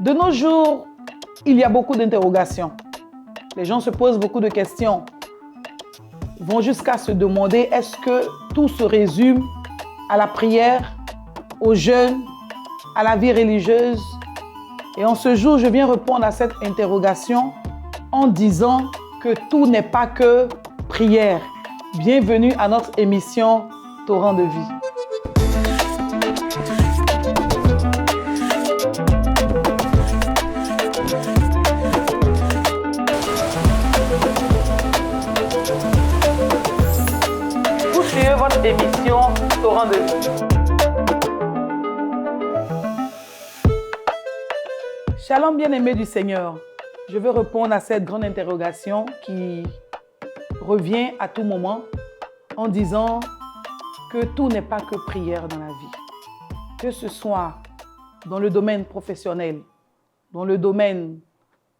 De nos jours, il y a beaucoup d'interrogations. Les gens se posent beaucoup de questions. Ils vont jusqu'à se demander, est-ce que tout se résume à la prière, au jeûne, à la vie religieuse? Et en ce jour, je viens répondre à cette interrogation en disant que tout n'est pas que prière. Bienvenue à notre émission Torrent de vie. Vous suivez votre émission Torrent de vie. Shalom bien-aimés du Seigneur. Je veux répondre à cette grande interrogation qui revient à tout moment en disant que tout n'est pas que prière dans la vie. Que ce soit dans le domaine professionnel, dans le domaine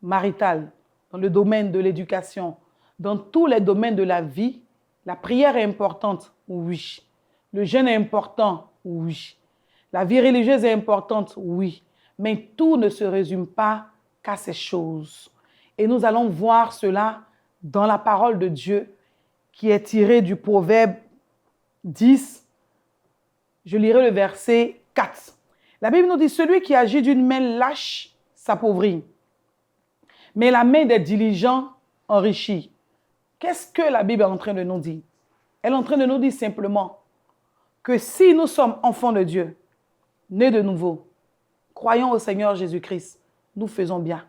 marital, dans le domaine de l'éducation, dans tous les domaines de la vie, la prière est importante, oui. Le jeûne est important, oui. La vie religieuse est importante, oui. Mais tout ne se résume pas qu'à ces choses. Et nous allons voir cela dans la parole de Dieu qui est tirée du Proverbe 10. Je lirai le verset 4. La Bible nous dit, celui qui agit d'une main lâche s'appauvrit, mais la main des diligents enrichit. Qu'est-ce que la Bible est en train de nous dire? Elle est en train de nous dire simplement que si nous sommes enfants de Dieu, nés de nouveau, croyons au Seigneur Jésus-Christ, nous faisons bien.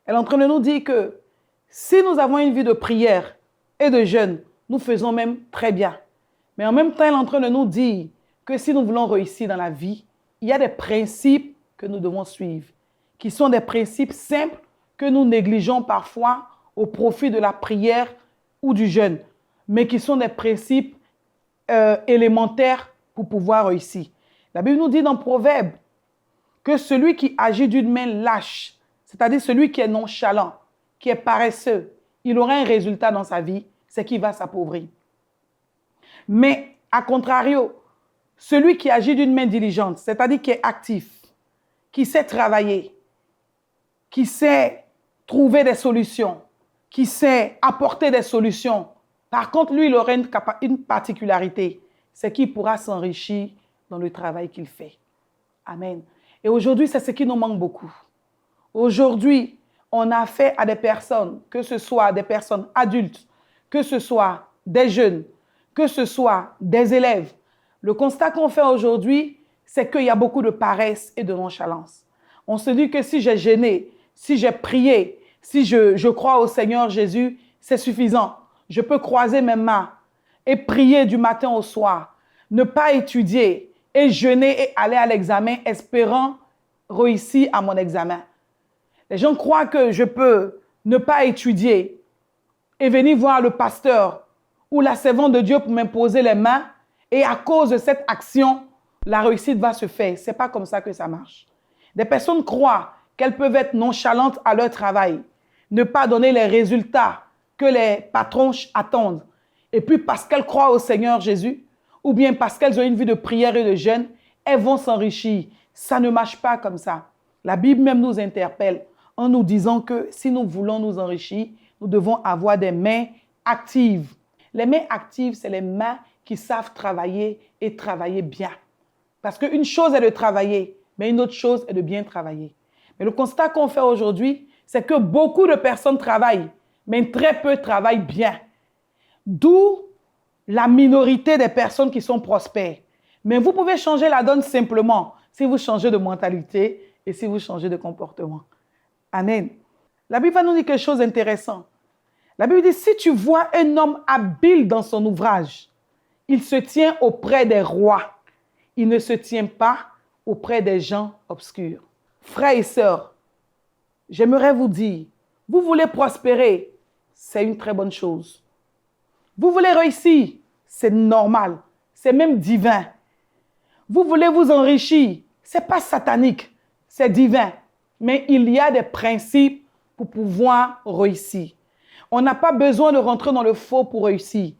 Elle est en train de nous dire que si nous avons une vie de prière et de jeûne, nous faisons même très bien. Mais en même temps, elle est en train de nous dire que si nous voulons réussir dans la vie, il y a des principes que nous devons suivre, qui sont des principes simples que nous négligeons parfois au profit de la prière ou du jeûne, mais qui sont des principes élémentaires pour pouvoir réussir. La Bible nous dit dans Proverbe que celui qui agit d'une main lâche, c'est-à-dire celui qui est nonchalant, qui est paresseux, il aura un résultat dans sa vie, c'est qu'il va s'appauvrir. Mais, à contrario, celui qui agit d'une main diligente, c'est-à-dire qui est actif, qui sait travailler, qui sait trouver des solutions, qui sait apporter des solutions, par contre, lui, il aura une particularité, c'est qu'il pourra s'enrichir dans le travail qu'il fait. Amen. Et aujourd'hui, c'est ce qui nous manque beaucoup. Aujourd'hui, on a affaire à des personnes, que ce soit des personnes adultes, que ce soit des jeunes, que ce soit des élèves. Le constat qu'on fait aujourd'hui, c'est qu'il y a beaucoup de paresse et de nonchalance. On se dit que si j'ai jeûné, si j'ai prié, si je crois au Seigneur Jésus, c'est suffisant. Je peux croiser mes mains et prier du matin au soir, ne pas étudier et jeûner et aller à l'examen espérant réussir à mon examen. Les gens croient que je peux ne pas étudier et venir voir le pasteur ou la servante de Dieu pour m'imposer les mains et à cause de cette action, la réussite va se faire. Ce n'est pas comme ça que ça marche. Des personnes croient qu'elles peuvent être nonchalantes à leur travail, ne pas donner les résultats que les patrons attendent. Et puis parce qu'elles croient au Seigneur Jésus, ou bien parce qu'elles ont une vie de prière et de jeûne, elles vont s'enrichir. Ça ne marche pas comme ça. La Bible même nous interpelle en nous disant que si nous voulons nous enrichir, nous devons avoir des mains actives. Les mains actives, c'est les mains qui savent travailler et travailler bien. Parce qu'une chose est de travailler, mais une autre chose est de bien travailler. Mais le constat qu'on fait aujourd'hui, c'est que beaucoup de personnes travaillent, mais très peu travaillent bien. D'où la minorité des personnes qui sont prospères. Mais vous pouvez changer la donne simplement si vous changez de mentalité et si vous changez de comportement. Amen. La Bible va nous dire quelque chose d'intéressant. La Bible dit, si tu vois un homme habile dans son ouvrage, il se tient auprès des rois. Il ne se tient pas auprès des gens obscurs. Frères et sœurs, j'aimerais vous dire, vous voulez prospérer, c'est une très bonne chose. Vous voulez réussir, c'est normal, c'est même divin. Vous voulez vous enrichir, ce n'est pas satanique, c'est divin. Mais il y a des principes pour pouvoir réussir. On n'a pas besoin de rentrer dans le faux pour réussir.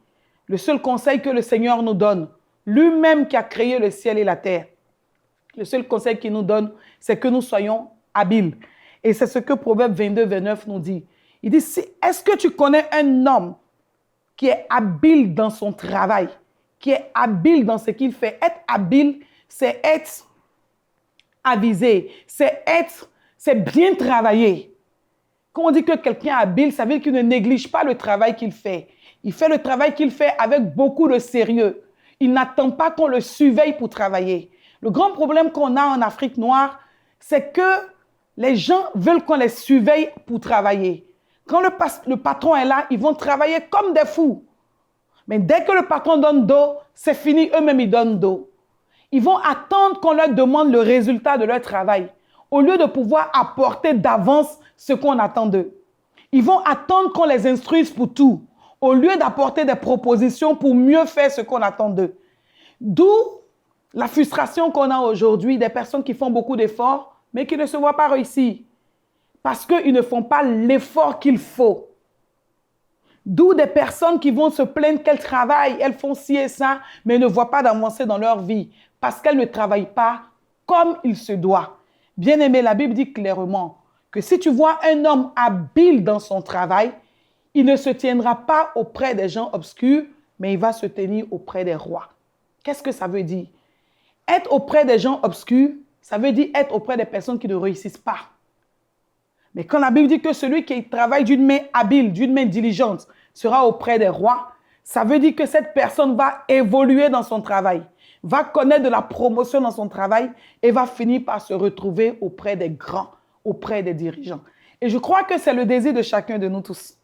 Le seul conseil que le Seigneur nous donne, lui-même qui a créé le ciel et la terre, le seul conseil qu'il nous donne, c'est que nous soyons habile. Et c'est ce que Proverbe 22, 29 nous dit. Il dit, est-ce que tu connais un homme qui est habile dans son travail, qui est habile dans ce qu'il fait? Être habile, c'est être avisé, c'est bien travailler. Quand on dit que quelqu'un est habile, ça veut dire qu'il ne néglige pas le travail qu'il fait. Il fait le travail qu'il fait avec beaucoup de sérieux. Il n'attend pas qu'on le surveille pour travailler. Le grand problème qu'on a en Afrique noire, c'est que les gens veulent qu'on les surveille pour travailler. Quand le patron est là, ils vont travailler comme des fous. Mais dès que le patron donne d'eau, c'est fini, eux-mêmes ils donnent d'eau. Ils vont attendre qu'on leur demande le résultat de leur travail, au lieu de pouvoir apporter d'avance ce qu'on attend d'eux. Ils vont attendre qu'on les instruise pour tout, au lieu d'apporter des propositions pour mieux faire ce qu'on attend d'eux. D'où la frustration qu'on a aujourd'hui des personnes qui font beaucoup d'efforts, mais qui ne se voient pas réussir. Parce qu'ils ne font pas l'effort qu'il faut. D'où des personnes qui vont se plaindre qu'elles travaillent, elles font ci et ça, mais ne voient pas d'avancée dans leur vie, parce qu'elles ne travaillent pas comme il se doit. Bien-aimé, la Bible dit clairement que si tu vois un homme habile dans son travail, il ne se tiendra pas auprès des gens obscurs, mais il va se tenir auprès des rois. Qu'est-ce que ça veut dire? Être auprès des gens obscurs, ça veut dire être auprès des personnes qui ne réussissent pas. Mais quand la Bible dit que celui qui travaille d'une main habile, d'une main diligente, sera auprès des rois, ça veut dire que cette personne va évoluer dans son travail, va connaître de la promotion dans son travail et va finir par se retrouver auprès des grands, auprès des dirigeants. Et je crois que c'est le désir de chacun de nous tous.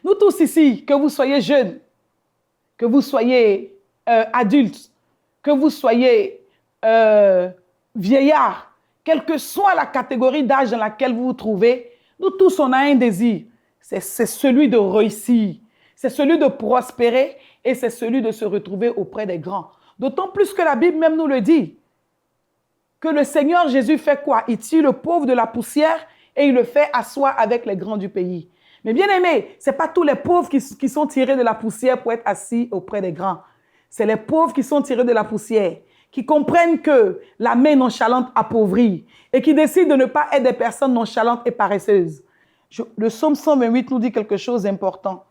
Nous tous ici, que vous soyez jeunes, que vous soyez adultes, que vous soyez vieillards, quelle que soit la catégorie d'âge dans laquelle vous vous trouvez, nous tous, on a un désir. C'est celui de réussir, c'est celui de prospérer et c'est celui de se retrouver auprès des grands. D'autant plus que la Bible même nous le dit, que le Seigneur Jésus fait quoi? Il tire le pauvre de la poussière et il le fait asseoir avec les grands du pays. Mais bien aimé, ce n'est pas tous les pauvres qui sont tirés de la poussière pour être assis auprès des grands. C'est les pauvres qui sont tirés de la poussière, qui comprennent que la main nonchalante appauvrit et qui décident de ne pas être des personnes nonchalantes et paresseuses. Le psaume 128 nous dit quelque chose d'important.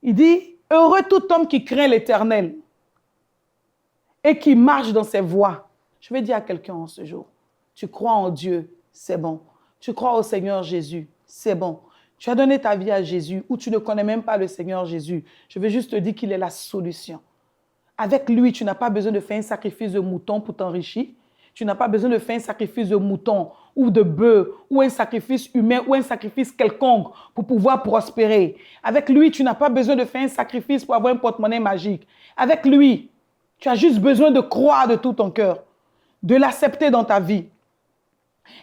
Il dit, « Heureux tout homme qui craint l'Éternel et qui marche dans ses voies. » Je vais dire à quelqu'un en ce jour, tu crois en Dieu, c'est bon. Tu crois au Seigneur Jésus, c'est bon. Tu as donné ta vie à Jésus ou tu ne connais même pas le Seigneur Jésus. Je veux juste te dire qu'il est la solution. Avec lui, tu n'as pas besoin de faire un sacrifice de mouton pour t'enrichir. Tu n'as pas besoin de faire un sacrifice de mouton ou de bœuf ou un sacrifice humain ou un sacrifice quelconque pour pouvoir prospérer. Avec lui, tu n'as pas besoin de faire un sacrifice pour avoir un porte-monnaie magique. Avec lui, tu as juste besoin de croire de tout ton cœur, de l'accepter dans ta vie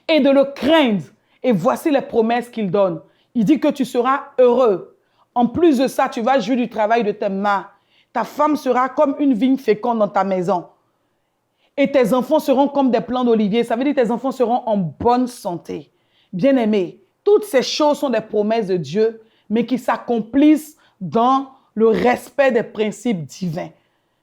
et de le craindre. Et voici les promesses qu'il donne. Il dit que tu seras heureux. En plus de ça, tu vas jouir du travail de tes mains. Ta femme sera comme une vigne féconde dans ta maison. Et tes enfants seront comme des plants d'olivier. Ça veut dire que tes enfants seront en bonne santé. Bien-aimés, toutes ces choses sont des promesses de Dieu, mais qui s'accomplissent dans le respect des principes divins.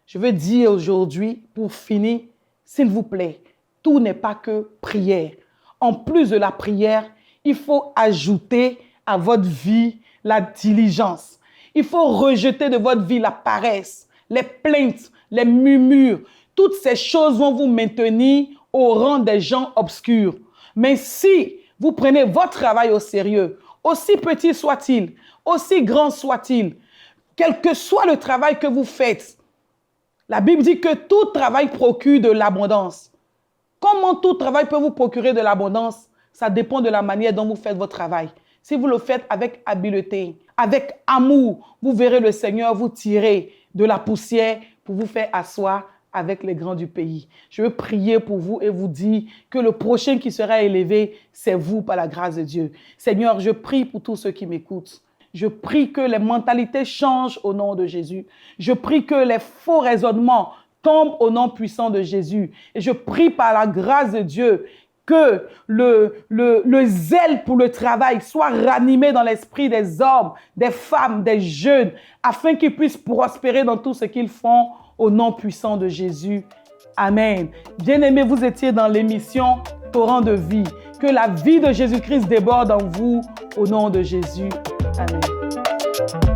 Je veux dire aujourd'hui, pour finir, s'il vous plaît, tout n'est pas que prière. En plus de la prière, il faut ajouter à votre vie la diligence. Il faut rejeter de votre vie la paresse, les plaintes, les murmures. Toutes ces choses vont vous maintenir au rang des gens obscurs. Mais si vous prenez votre travail au sérieux, aussi petit soit-il, aussi grand soit-il, quel que soit le travail que vous faites, la Bible dit que tout travail procure de l'abondance. Comment tout travail peut vous procurer de l'abondance? Ça dépend de la manière dont vous faites votre travail. Si vous le faites avec habileté, avec amour, vous verrez le Seigneur vous tirer de la poussière pour vous faire asseoir avec les grands du pays. Je veux prier pour vous et vous dire que le prochain qui sera élevé, c'est vous par la grâce de Dieu. Seigneur, je prie pour tous ceux qui m'écoutent. Je prie que les mentalités changent au nom de Jésus. Je prie que les faux raisonnements tombent au nom puissant de Jésus. Et je prie par la grâce de Dieu que le zèle pour le travail soit ranimé dans l'esprit des hommes, des femmes, des jeunes, afin qu'ils puissent prospérer dans tout ce qu'ils font au nom puissant de Jésus. Amen. Bien-aimés, vous étiez dans l'émission torrent de vie. Que la vie de Jésus-Christ déborde en vous au nom de Jésus. Amen.